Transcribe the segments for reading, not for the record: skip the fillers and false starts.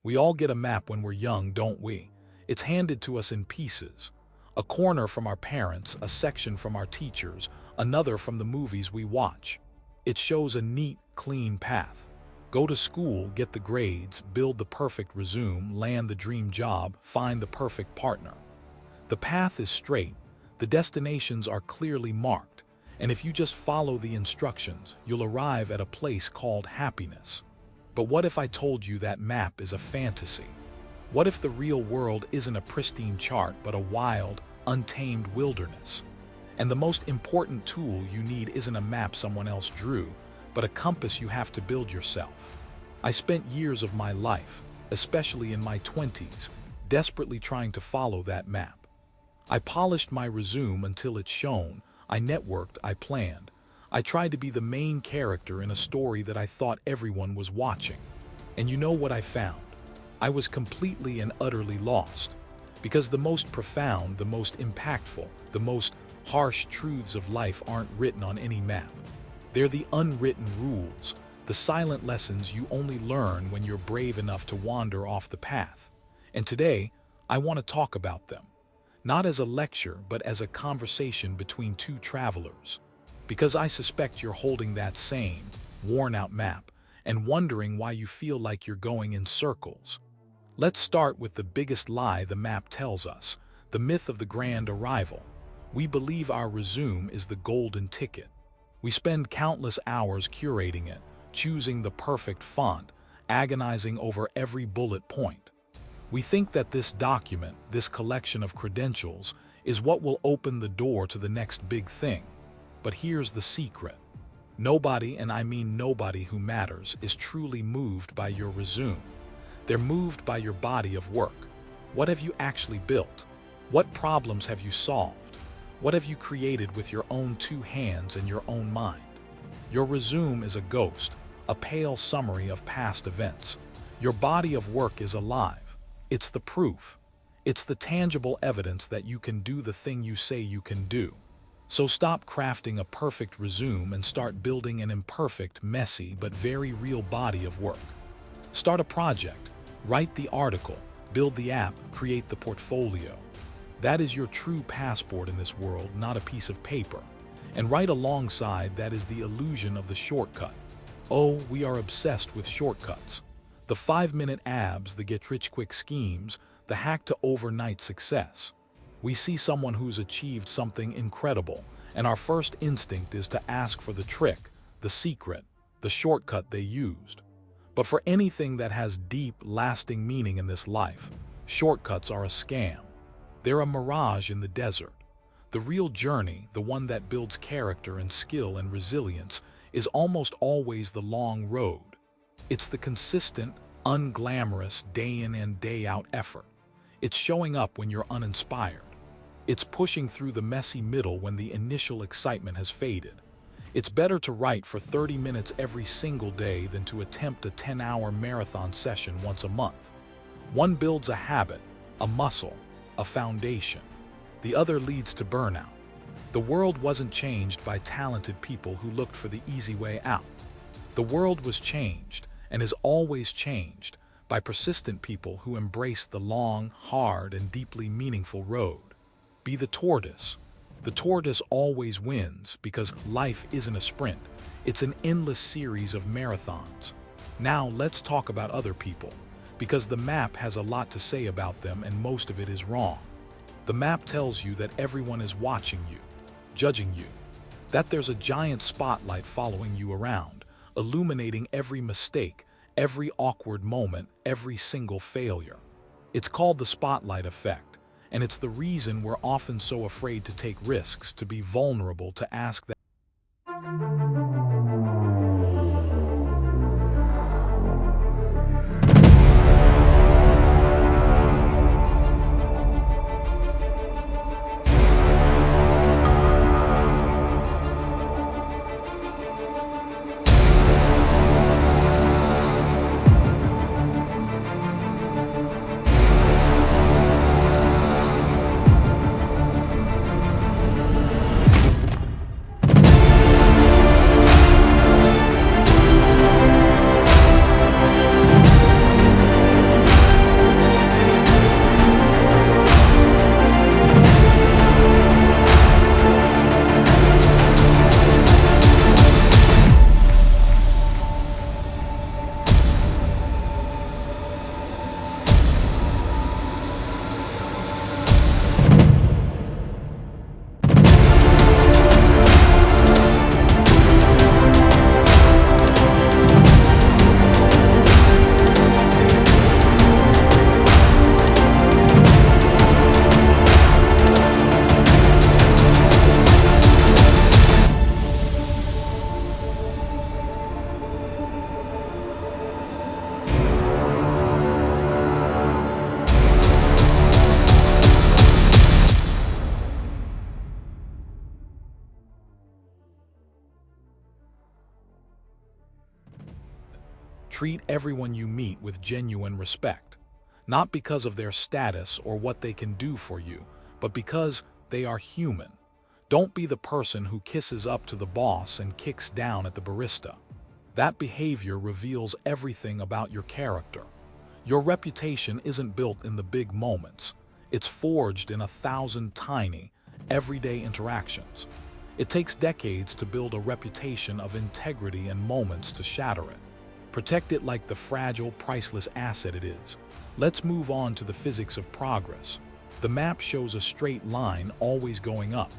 We all get a map when we're young, don't we? It's handed to us in pieces. A corner from our parents, a section from our teachers, another from the movies we watch. It shows a neat, clean path. Go to school, get the grades, build the perfect resume, land the dream job, find the perfect partner. The path is straight, the destinations are clearly marked, and if you just follow the instructions, you'll arrive at a place called happiness. But what if I told you that map is a fantasy? What if the real world isn't a pristine chart but a wild, untamed wilderness? And the most important tool you need isn't a map someone else drew, but a compass you have to build yourself. I spent years of my life, especially in my 20s, desperately trying to follow that map. I polished my resume until it shone, I networked, I planned. I tried to be the main character in a story that I thought everyone was watching. And you know what I found? I was completely and utterly lost. Because the most profound, the most impactful, the most harsh truths of life aren't written on any map. They're the unwritten rules, the silent lessons you only learn when you're brave enough to wander off the path. And today, I want to talk about them. Not as a lecture, but as a conversation between two travelers. Because I suspect you're holding that same, worn-out map and wondering why you feel like you're going in circles. Let's start with the biggest lie the map tells us, the myth of the grand arrival. We believe our resume is the golden ticket. We spend countless hours curating it, choosing the perfect font, agonizing over every bullet point. We think that this document, this collection of credentials, is what will open the door to the next big thing. But here's the secret. Nobody, and I mean nobody who matters, is truly moved by your resume. They're moved by your body of work. What have you actually built? What problems have you solved? What have you created with your own two hands and your own mind? Your resume is a ghost, a pale summary of past events. Your body of work is alive. It's the proof. It's the tangible evidence that you can do the thing you say you can do. So stop crafting a perfect resume and start building an imperfect, messy, but very real body of work. Start a project, write the article, build the app, create the portfolio. That is your true passport in this world, not a piece of paper. And right alongside that is the illusion of the shortcut. Oh, we are obsessed with shortcuts. The 5-minute abs, the get-rich-quick schemes, the hack to overnight success. We see someone who's achieved something incredible, and our first instinct is to ask for the trick, the secret, the shortcut they used. But for anything that has deep, lasting meaning in this life, shortcuts are a scam. They're a mirage in the desert. The real journey, the one that builds character and skill and resilience, is almost always the long road. It's the consistent, unglamorous, day in and day out effort. It's showing up when you're uninspired. It's pushing through the messy middle when the initial excitement has faded. It's better to write for 30 minutes every single day than to attempt a 10-hour marathon session once a month. One builds a habit, a muscle, a foundation. The other leads to burnout. The world wasn't changed by talented people who looked for the easy way out. The world was changed, and is always changed, by persistent people who embrace the long, hard, and deeply meaningful road. Be the tortoise. The tortoise always wins because life isn't a sprint. It's an endless series of marathons. Now let's talk about other people, because the map has a lot to say about them and most of it is wrong. The map tells you that everyone is watching you, judging you, that there's a giant spotlight following you around, illuminating every mistake, every awkward moment, every single failure. It's called the spotlight effect. And it's the reason we're often so afraid to take risks, to be vulnerable, to ask that. Treat everyone you meet with genuine respect, not because of their status or what they can do for you, but because they are human. Don't be the person who kisses up to the boss and kicks down at the barista. That behavior reveals everything about your character. Your reputation isn't built in the big moments. It's forged in 1,000 tiny, everyday interactions. It takes decades to build a reputation of integrity and moments to shatter it. Protect it like the fragile, priceless asset it is. Let's move on to the physics of progress. The map shows a straight line always going up.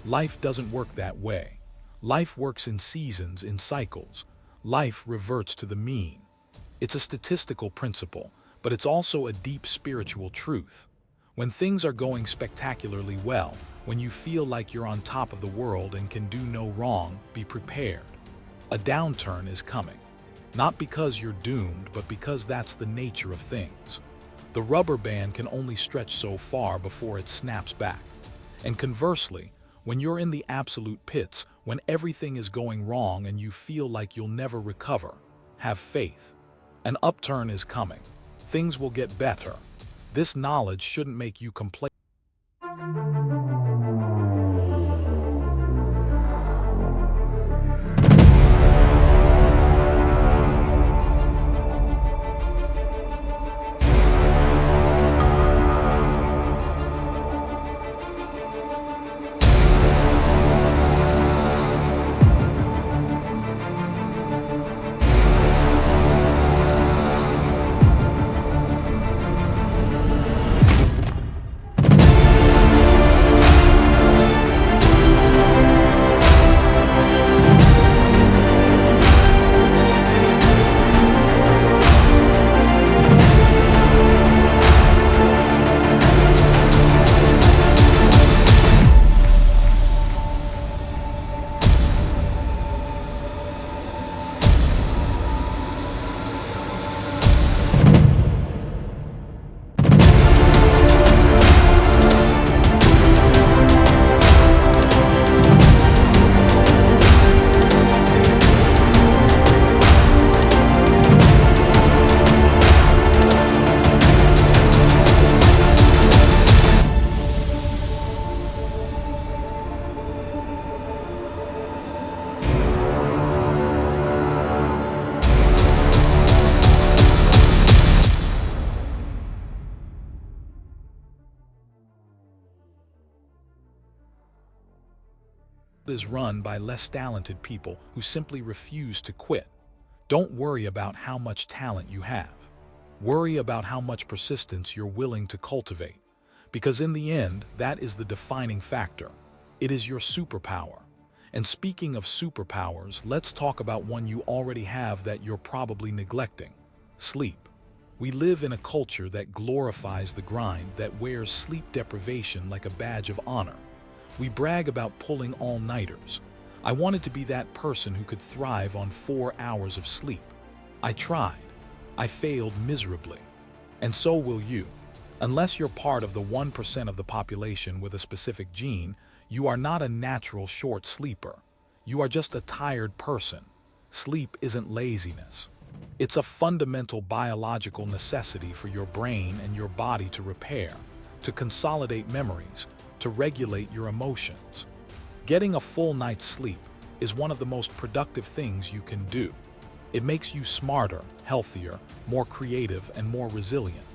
Life doesn't work that way. Life works in seasons, in cycles. Life reverts to the mean. It's a statistical principle, but it's also a deep spiritual truth. When things are going spectacularly well, when you feel like you're on top of the world and can do no wrong, be prepared. A downturn is coming. Not because you're doomed, but because that's the nature of things. The rubber band can only stretch so far before it snaps back. And conversely, when you're in the absolute pits, when everything is going wrong and you feel like you'll never recover, have faith. An upturn is coming. Things will get better. This knowledge shouldn't make you complacent. Is run by less talented people who simply refuse to quit. Don't worry about how much talent you have. Worry about how much persistence you're willing to cultivate. Because in the end, that is the defining factor. It is your superpower. And speaking of superpowers, let's talk about one you already have that you're probably neglecting: sleep. We live in a culture that glorifies the grind, that wears sleep deprivation like a badge of honor. We brag about pulling all-nighters. I wanted to be that person who could thrive on 4 hours of sleep. I tried. I failed miserably. And so will you. Unless you're part of the 1% of the population with a specific gene, you are not a natural short sleeper. You are just a tired person. Sleep isn't laziness. It's a fundamental biological necessity for your brain and your body to repair, to consolidate memories, to regulate your emotions. Getting a full night's sleep is one of the most productive things you can do. It makes you smarter, healthier, more creative, and more resilient.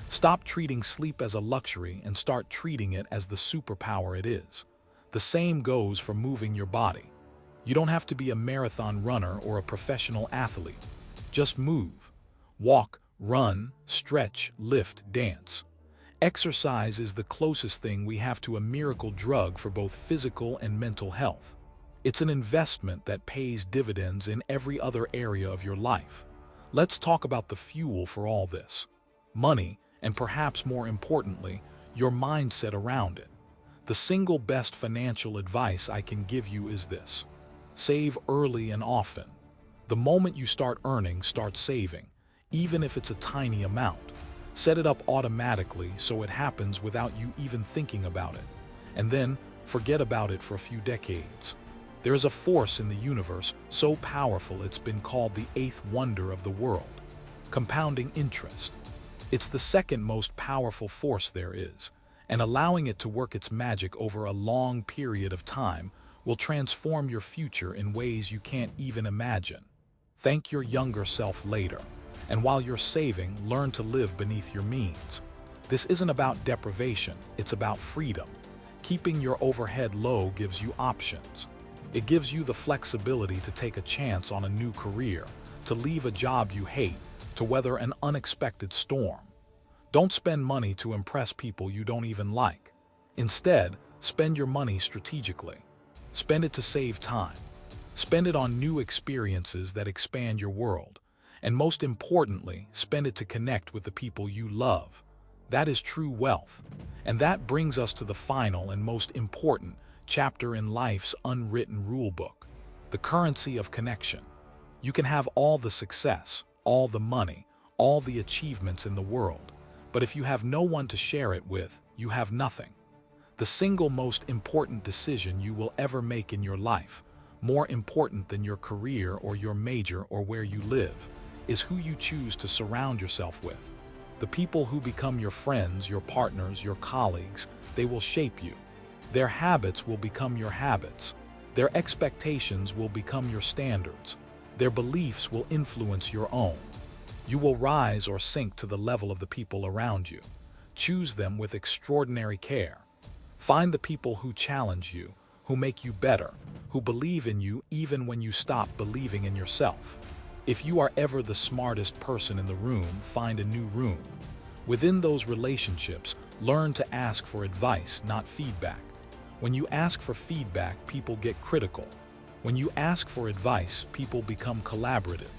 Stop treating sleep as a luxury and start treating it as the superpower it is. The same goes for moving your body. You don't have to be a marathon runner or a professional athlete. Just move. Walk, run, stretch, lift, dance. Exercise is the closest thing we have to a miracle drug for both physical and mental health. It's an investment that pays dividends in every other area of your life. Let's talk about the fuel for all this: money, and perhaps more importantly, your mindset around it. The single best financial advice I can give you is this: save early and often. The moment you start earning, start saving, even if it's a tiny amount. Set it up automatically so it happens without you even thinking about it. And then forget about it for a few decades. There is a force in the universe so powerful it's been called the eighth wonder of the world: compounding interest. It's the second most powerful force there is, and allowing it to work its magic over a long period of time will transform your future in ways you can't even imagine. Thank your younger self later, and while you're saving, learn to live beneath your means. This isn't about deprivation, it's about freedom. Keeping your overhead low gives you options. It gives you the flexibility to take a chance on a new career, to leave a job you hate, to weather an unexpected storm. Don't spend money to impress people you don't even like. Instead, spend your money strategically. Spend it to save time. Spend it on new experiences that expand your world. And most importantly, spend it to connect with the people you love. That is true wealth. And that brings us to the final and most important chapter in life's unwritten rulebook: the currency of connection. You can have all the success, all the money, all the achievements in the world, but if you have no one to share it with, you have nothing. The single most important decision you will ever make in your life, more important than your career or your major or where you live, is who you choose to surround yourself with. The people who become your friends, your partners, your colleagues, they will shape you. Their habits will become your habits. Their expectations will become your standards. Their beliefs will influence your own. You will rise or sink to the level of the people around you. Choose them with extraordinary care. Find the people who challenge you, who make you better, who believe in you even when you stop believing in yourself. If you are ever the smartest person in the room, find a new room. Within those relationships, learn to ask for advice, not feedback. When you ask for feedback, people get critical. When you ask for advice, people become collaborative.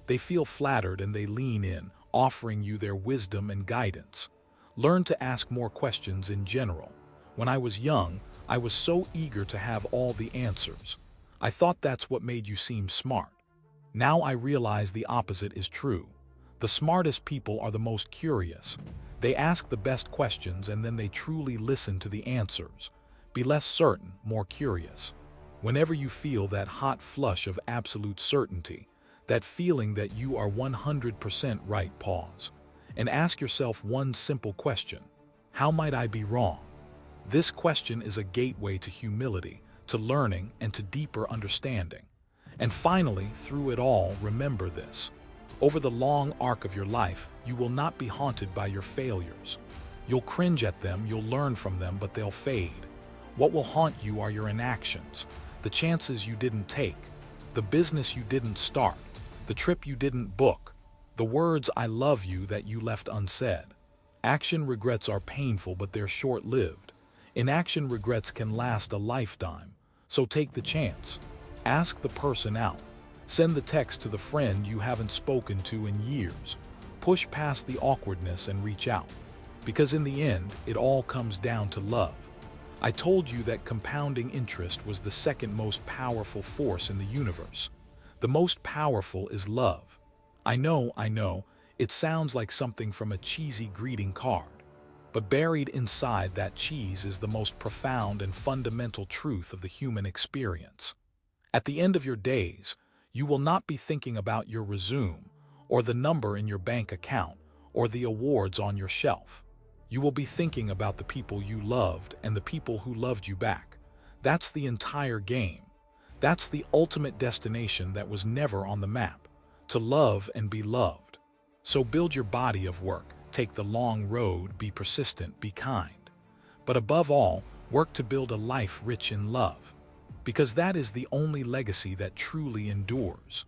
They feel flattered and they lean in, offering you their wisdom and guidance. Learn to ask more questions in general. When I was young, I was so eager to have all the answers. I thought that's what made you seem smart. Now I realize the opposite is true. The smartest people are the most curious. They ask the best questions and then they truly listen to the answers. Be less certain, more curious. Whenever you feel that hot flush of absolute certainty, that feeling that you are 100% right, pause and ask yourself one simple question: how might I be wrong? This question is a gateway to humility, to learning, and to deeper understanding. And finally, through it all, remember this: over the long arc of your life, you will not be haunted by your failures. You'll cringe at them, you'll learn from them, but they'll fade. What will haunt you are your inactions, the chances you didn't take, the business you didn't start, the trip you didn't book, the words "I love you" that you left unsaid. Action regrets are painful, but they're short-lived. Inaction regrets can last a lifetime. So take the chance. Ask the person out. Send the text to the friend you haven't spoken to in years. Push past the awkwardness and reach out. Because in the end, it all comes down to love. I told you that compounding interest was the second most powerful force in the universe. The most powerful is love. I know, it sounds like something from a cheesy greeting card. But buried inside that cheese is the most profound and fundamental truth of the human experience. At the end of your days, you will not be thinking about your resume, or the number in your bank account, or the awards on your shelf. You will be thinking about the people you loved and the people who loved you back. That's the entire game. That's the ultimate destination that was never on the map: to love and be loved. So build your body of work. Take the long road, be persistent, be kind. But above all, work to build a life rich in love. Because that is the only legacy that truly endures.